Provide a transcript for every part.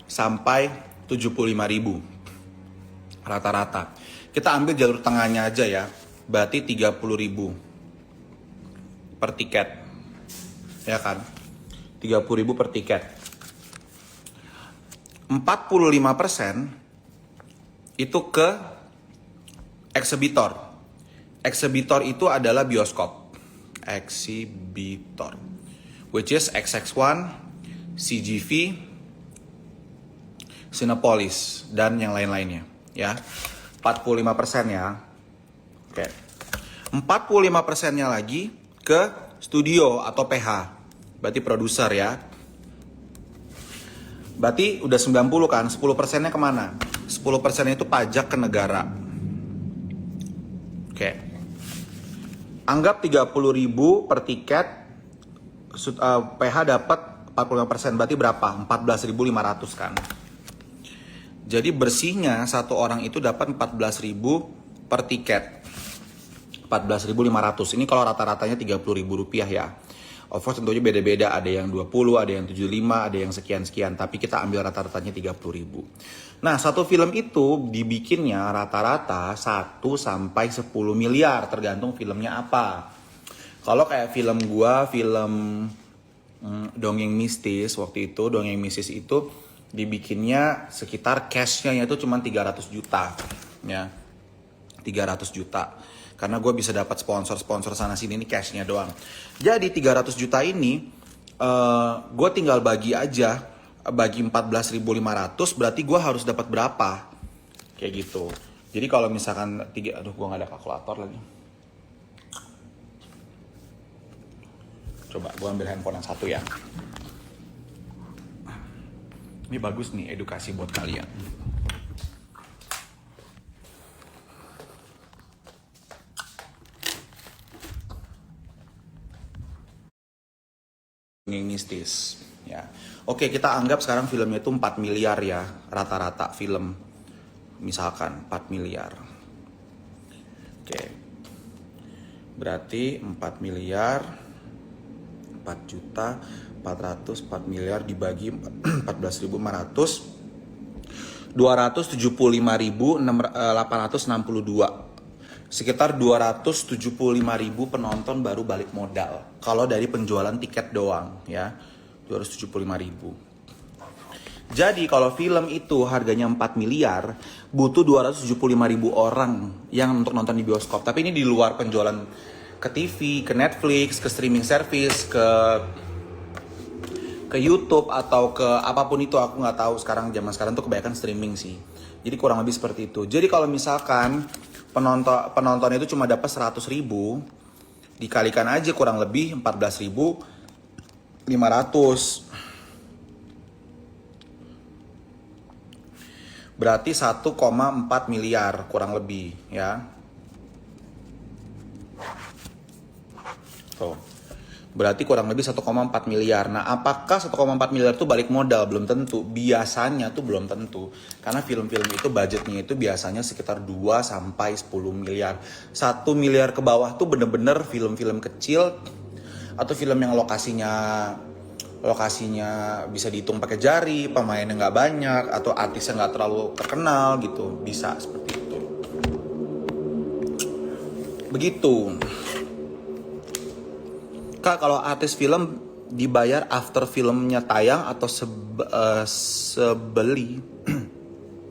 sampai 75.000 rata-rata. Kita ambil jalur tengahnya aja ya, berarti 30.000 per tiket, ya kan? 30.000 per tiket. 45% itu ke eksibitor. Eksibitor itu adalah bioskop. Eksibitor, which is XX1, CGV, Cinepolis, dan yang lain-lainnya, ya. 45% ya. Oke. 45%-nya lagi ke studio atau PH. Berarti produser ya. Berarti udah 90 kan, 10%-nya kemana? 10%-nya itu pajak ke negara. Oke. Anggap 30.000 per tiket, PH dapat 45%, berarti berapa? 14.500 kan. Jadi bersihnya satu orang itu dapat 14.000 per tiket. 14.500. Ini kalau rata-ratanya 30.000 rupiah ya. Of course tentunya beda-beda, ada yang 20, ada yang 75, ada yang sekian-sekian. Tapi kita ambil rata-ratanya 30.000. Nah, satu film itu dibikinnya rata-rata 1 sampai 10 miliar, tergantung filmnya apa. Kalau kayak film gua, film Dongeng Mistis, waktu itu Dongeng Mistis itu dibikinnya sekitar cashnya itu cuma 300 juta. Ya, 300 juta. Karena gue bisa dapat sponsor sana sini, ini cashnya doang. Jadi 300 juta ini gue tinggal bagi aja, bagi 14.500, berarti gue harus dapat berapa? Kayak gitu. Jadi kalau misalkan gue nggak ada kalkulator lagi. Coba gue ambil handphone yang satu ya. Ini bagus nih, edukasi buat kalian. Mistis ya. Oke, kita anggap sekarang filmnya itu 4 miliar ya, rata-rata film misalkan 4 miliar. Oke, berarti 4 miliar 4 juta 400, 4 miliar dibagi 14.500, 275.862, sekitar 275.000 penonton baru balik modal. Kalau dari penjualan tiket doang ya, 275.000. Jadi kalau film itu harganya 4 miliar, butuh 275.000 orang yang untuk nonton di bioskop. Tapi ini di luar penjualan ke TV, ke Netflix, ke streaming service, ke YouTube atau ke apapun itu, aku nggak tahu. Zaman sekarang tuh kebanyakan streaming sih. Jadi kurang lebih seperti itu. Jadi kalau misalkan penonton itu cuma dapat 100.000, dikalikan aja kurang lebih 14.500. Berarti 1,4 miliar kurang lebih ya. Tuh. Berarti kurang lebih 1,4 miliar. Nah, apakah 1,4 miliar itu balik modal? Belum tentu. Biasanya tuh belum tentu. Karena film-film itu budgetnya itu biasanya sekitar 2 sampai 10 miliar. 1 miliar ke bawah tuh bener-bener film-film kecil atau film yang lokasinya bisa dihitung pakai jari, pemainnya nggak banyak, atau artisnya nggak terlalu terkenal gitu. Bisa seperti itu. Begitu. Kak, kalau artis film dibayar after filmnya tayang atau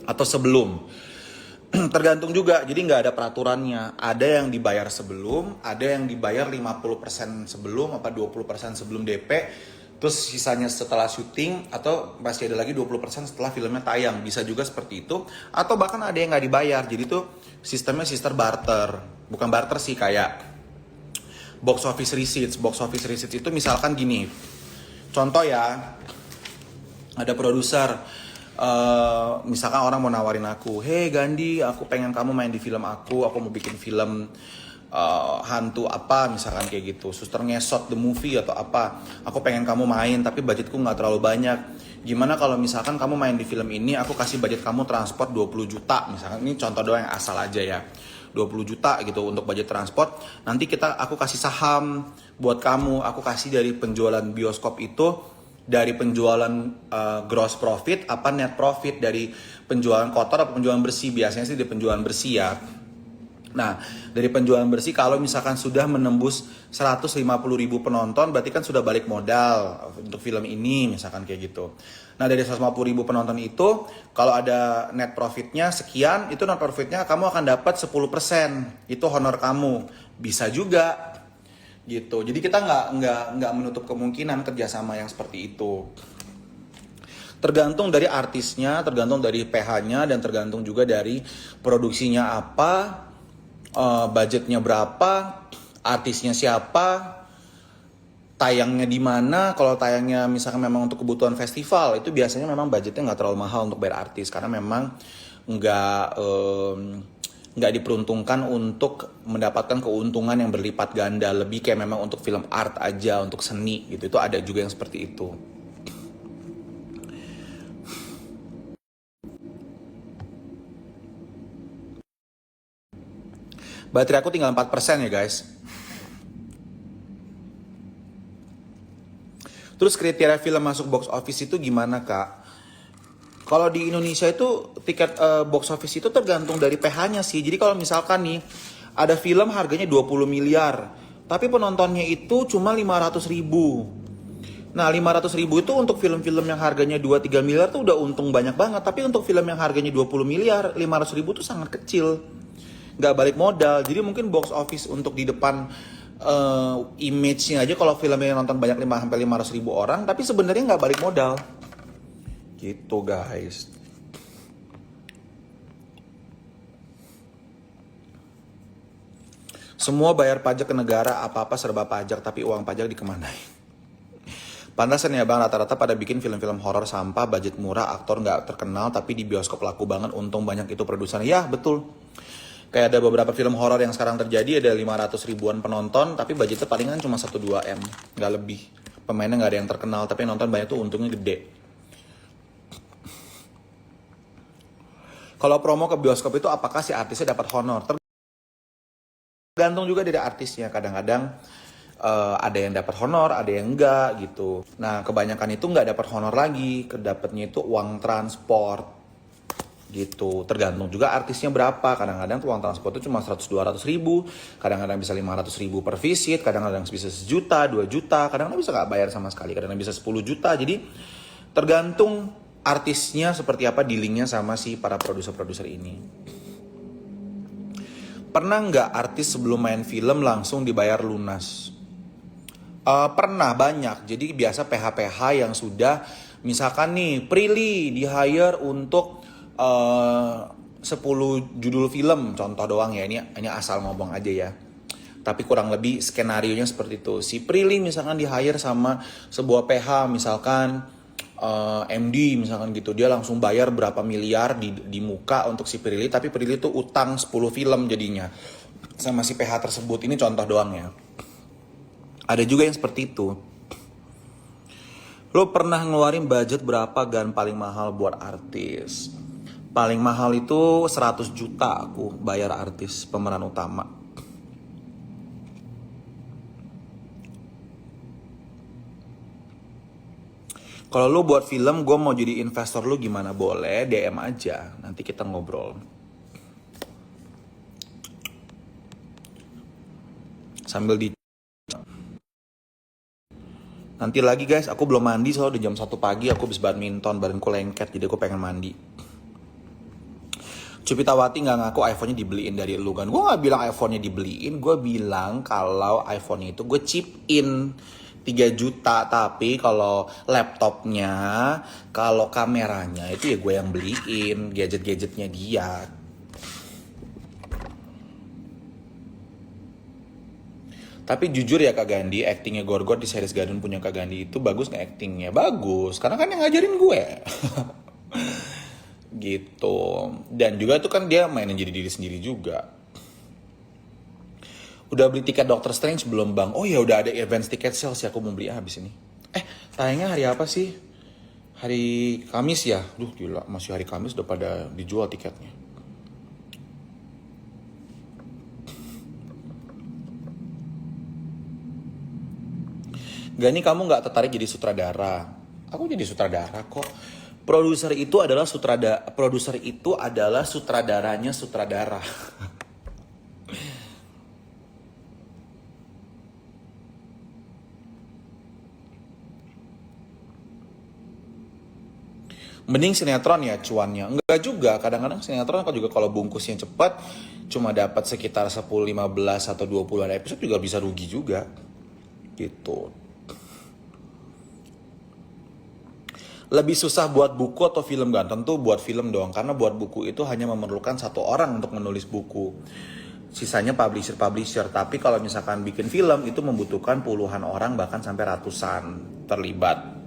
atau sebelum? Tergantung juga, jadi nggak ada peraturannya. Ada yang dibayar sebelum, ada yang dibayar 50% sebelum, apa 20% sebelum DP, terus sisanya setelah syuting, atau masih ada lagi 20% setelah filmnya tayang. Bisa juga seperti itu, atau bahkan ada yang nggak dibayar. Jadi tuh sistemnya sistem barter. Bukan barter sih, kayak box office receipts. Box office receipts itu misalkan gini, contoh ya, ada produser, misalkan orang mau nawarin aku, hey Gandhi, aku pengen kamu main di film aku mau bikin film hantu apa, misalkan kayak gitu, Suster Ngesot the movie atau apa, aku pengen kamu main tapi budgetku nggak terlalu banyak. Gimana kalau misalkan kamu main di film ini, aku kasih budget kamu transport 20 juta, misalkan. Ini contoh doang yang asal aja ya, 20 juta gitu untuk budget transport. Nanti aku kasih saham buat kamu, aku kasih dari penjualan bioskop itu dari penjualan gross profit apa net profit, dari penjualan kotor apa penjualan bersih. Biasanya sih di penjualan bersih ya. Nah, dari penjualan bersih kalau misalkan sudah menembus 150.000 penonton, berarti kan sudah balik modal untuk film ini, misalkan kayak gitu. Nah, dari 150.000 penonton itu, kalau ada net profitnya sekian, itu net profitnya kamu akan dapat 10%. Itu honor kamu. Bisa juga gitu. Jadi kita nggak menutup kemungkinan kerjasama yang seperti itu. Tergantung dari artisnya, tergantung dari PH-nya, dan tergantung juga dari produksinya apa, budgetnya berapa, artisnya siapa, tayangnya di mana. Kalau tayangnya misalkan memang untuk kebutuhan festival, itu biasanya memang budgetnya nggak terlalu mahal untuk bayar artis, karena memang nggak diperuntukkan untuk mendapatkan keuntungan yang berlipat ganda, lebih kayak memang untuk film art aja, untuk seni gitu. Itu ada juga yang seperti itu. Baterai aku tinggal 4% ya guys. Terus kriteria film masuk box office itu gimana kak? Kalau di Indonesia itu tiket box office itu tergantung dari PH-nya sih. Jadi kalau misalkan nih ada film harganya 20 miliar, tapi penontonnya itu cuma 500 ribu. Nah 500 ribu itu untuk film-film yang harganya 2-3 miliar tuh udah untung banyak banget. Tapi untuk film yang harganya 20 miliar, 500 ribu tuh sangat kecil. Nggak balik modal. Jadi mungkin box office untuk di depan image-nya aja kalau filmnya nonton banyak 500 ribu orang, tapi sebenarnya nggak balik modal. Gitu guys. Semua bayar pajak ke negara, apa-apa serba pajak, tapi uang pajak dikemanain? Pantasan ya bang, rata-rata pada bikin film-film horor sampah, budget murah, aktor nggak terkenal, tapi di bioskop laku banget, untung banyak itu produsernya. Ya betul. Kayak ada beberapa film horor yang sekarang terjadi, ada 500 ribuan penonton, tapi budgetnya palingan cuma 1-2 M, nggak lebih. Pemainnya nggak ada yang terkenal, tapi nonton banyak tuh untungnya gede. Kalau promo ke bioskop itu apakah si artisnya dapat honor? Tergantung juga dari artisnya. Kadang-kadang ada yang dapat honor, ada yang enggak gitu. Nah kebanyakan itu nggak dapat honor lagi, kedapatnya itu uang transport gitu. Tergantung juga artisnya berapa. Kadang-kadang tuh uang transport itu cuma 100-200 ribu, kadang-kadang bisa 500 ribu per visit, kadang-kadang bisa 1 juta, 2 juta, kadang-kadang bisa nggak bayar sama sekali, kadang-kadang bisa 10 juta. Jadi tergantung artisnya seperti apa dealingnya sama si para produser-produser ini. Pernah nggak artis sebelum main film langsung dibayar lunas? Pernah banyak. Jadi biasa PH-PH yang sudah, misalkan nih Prilly di hire untuk 10 judul film, contoh doang ya, ini asal ngomong aja ya. Tapi kurang lebih skenarionya seperti itu. Si Prilly misalkan di hire sama sebuah PH, misalkan MD misalkan gitu, dia langsung bayar berapa miliar di muka untuk si Prilly, tapi Prilly tuh utang 10 film jadinya sama si PH tersebut. Ini contoh doang ya. Ada juga yang seperti itu. Lo pernah ngeluarin budget berapa gan paling mahal buat artis? Paling mahal itu 100 juta aku bayar artis pemeran utama. Kalau lu buat film, gue mau jadi investor lu gimana? Boleh, DM aja. Nanti kita ngobrol. Sambil di... Nanti lagi guys, aku belum mandi soalnya udah jam 1 pagi. Aku habis badminton, badanku lengket, jadi aku pengen mandi. Cupitawati nggak ngaku iPhone-nya dibeliin dari lu kan? Gue nggak bilang iPhone-nya dibeliin. Gue bilang kalau iPhone-nya itu gue chip in 3 juta, tapi kalau laptopnya, kalau kameranya itu ya gue yang beliin, gadget-gadgetnya dia. Tapi jujur ya Kak Gandhi, actingnya Gorgot di series Gadun punya Kak Gandhi itu bagus nggak actingnya? Bagus, karena kan yang ngajarin gue. Gitu. Dan juga itu kan dia mainin jadi diri sendiri juga. Udah beli tiket Doctor Strange belum bang? Oh ya udah ada advance tiket sales ya, aku mau beli habis ini. Tayangnya hari apa sih? Hari Kamis ya? Duh gila, masih hari Kamis udah pada dijual tiketnya. Gani, kamu nggak tertarik jadi sutradara? Aku jadi sutradara kok. Produser itu adalah sutradaranya sutradara. Mending sinetron ya cuannya. Enggak juga, kadang-kadang sinetron juga kalau bungkusnya cepat cuma dapat sekitar 10, 15 atau 20 episode juga bisa rugi juga. Gitu. Lebih susah buat buku atau film kan? Tentu buat film dong, karena buat buku itu hanya memerlukan satu orang untuk menulis buku. Sisanya publisher. Tapi kalau misalkan bikin film itu membutuhkan puluhan orang bahkan sampai ratusan terlibat.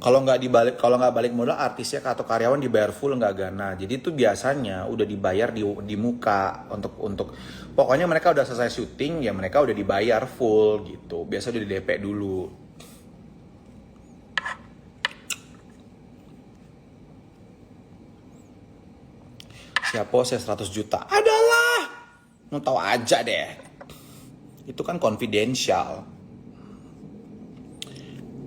Kalau nggak balik modal, artisnya atau karyawan dibayar full nggak gana. Jadi itu biasanya udah dibayar di muka untuk pokoknya mereka udah selesai syuting ya mereka udah dibayar full gitu. Biasa udah di DP dulu. Siapa saya 100 juta? Adalah mau tahu aja deh. Itu kan confidential.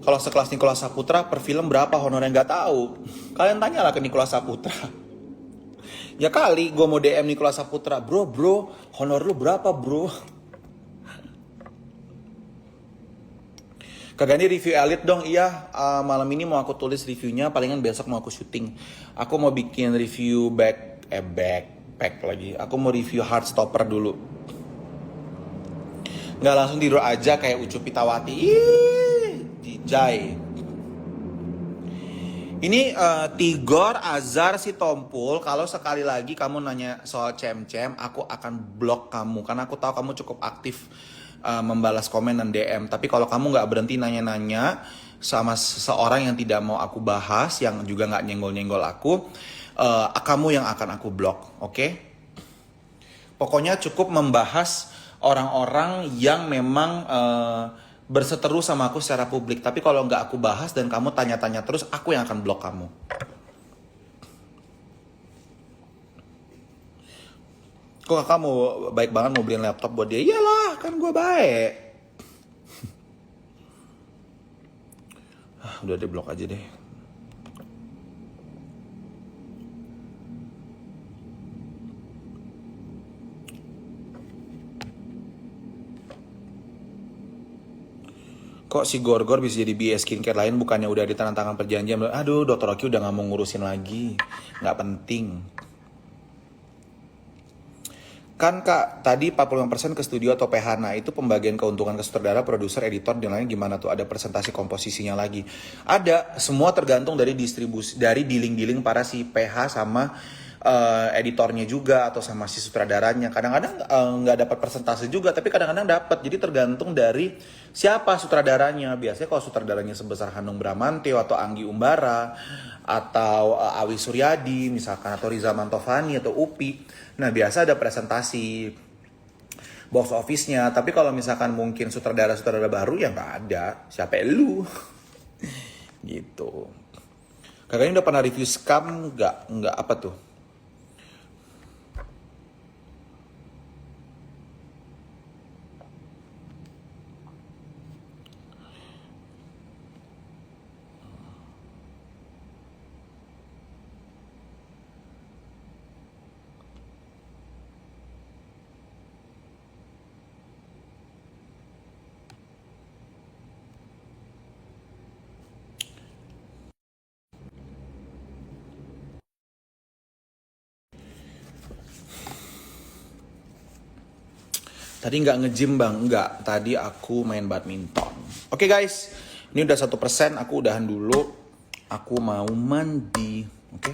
Kalau sekelas Nicholas Saputra per film berapa honornya nggak tahu. Kalian tanyalah ke Nicholas Saputra. Ya kali gue mau DM Nicholas Saputra, bro, honor lu berapa bro? Kagak nih review Elite dong, iya malam ini mau aku tulis reviewnya, palingan besok mau aku syuting. Aku mau bikin review backpack lagi. Aku mau review Heartstopper dulu. Nggak langsung tidur aja kayak Ucup Pitawati. Jai. Ini Tigor, Azhar, si Tompul. Kalau sekali lagi kamu nanya soal cem-cem, aku akan blok kamu. Karena aku tahu kamu cukup aktif membalas komen dan DM. Tapi kalau kamu nggak berhenti nanya-nanya sama seseorang yang tidak mau aku bahas, yang juga nggak nyenggol-nyenggol aku, kamu yang akan aku blok, oke? Pokoknya cukup membahas orang-orang yang memang berseteru sama aku secara publik. Tapi kalau nggak aku bahas dan kamu tanya-tanya terus, aku yang akan blok kamu. Kok kamu baik banget mau beliin laptop buat dia? Iyalah, kan gue baik. Udah di blok aja deh. Kok si Gorgor bisa jadi BS skincare lain bukannya udah ditandatangan perjanjian? Aduh, Dr. Oki udah gak mau ngurusin lagi. Gak penting. Kan Kak, tadi 45% ke studio atau PH. Nah itu pembagian keuntungan ke sutradara, produser, editor, dan lain gimana tuh? Ada presentasi komposisinya lagi? Ada, semua tergantung dari distribusi, dari dealing-dealing para si PH sama editornya juga atau sama si sutradaranya. Kadang-kadang nggak dapat persentase juga, tapi kadang-kadang dapat. Jadi tergantung dari siapa sutradaranya. Biasanya kalau sutradaranya sebesar Hanung Bramantyo atau Anggi Umbara atau Awi Suryadi misalkan, atau Riza Mantovani atau Upi, nah biasa ada presentasi box office-nya. Tapi kalau misalkan mungkin sutradara-sutradara baru ya nggak ada. Siapa lu? Gitu. Kakaknya udah pernah review Scam nggak apa tuh? Tadi nggak nge-gym bang, nggak. Tadi aku main badminton. Oke guys, ini udah 1%, aku udahan dulu. Aku mau mandi, oke?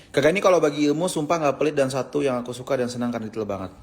Kakak ini kalau bagi ilmu sumpah nggak pelit dan satu yang aku suka dan senang karena detail banget.